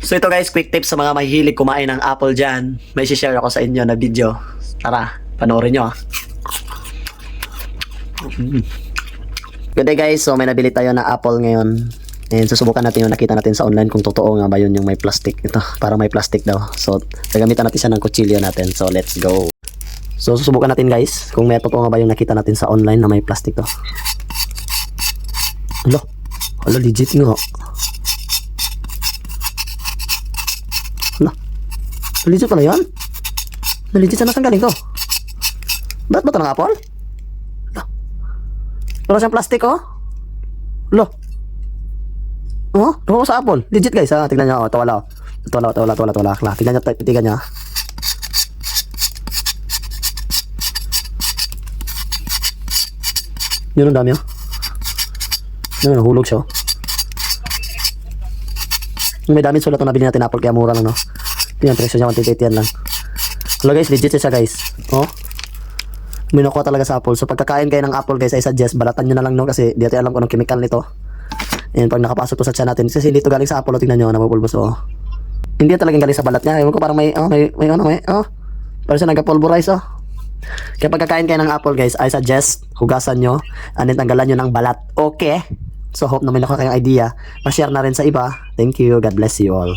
So ito guys, quick tips sa mga mahihilig kumain ng apple dyan. May share ako sa inyo na video. Tara, panoorin nyo. Good day guys, so may nabili tayo na apple ngayon. And susubukan natin yung nakita natin sa online kung totoo nga ba yun yung may plastic. Ito, para may plastic daw. So, gagamitan natin siya ng kutsilyo natin. So, let's go. So, susubukan natin guys kung may totoo nga ba yung nakita natin sa online na may plastic to. Alo, legit nga. Legit pala yan? Legit saan galing to? Ba't ba ito ng apple? Wala siyang plastic oh? Ano sa apple? Legit guys ha? Tignan nyo, tawala. Tignan nyo. Yun ang dami oh. Yun, nahulog siya oh. May daming sulat na nabili natin apple kaya mura lang no. Yan, presyo niya 128 yan lang. Hello guys, legit siya guys. Oh. May nakuha talaga sa apple. So pagkakain kayo ng apple guys, I suggest balatan nyo na lang no kasi di natin alam kung anong chemical nito. And pag nakapasok to sa tiyan natin, kasi dito galing sa apple, tingnan nyo, napupulbos oh. Hindi talagang galing sa balat niya. Ewan ko parang may parang siya nagka-pulverize oh. Kaya pagkakain kayo ng apple guys, I suggest hugasan nyo and then tanggalan nyo ng balat. Okay? So hope na may nakuha kayong idea. Pa-share na rin sa iba. Thank you. God bless you all.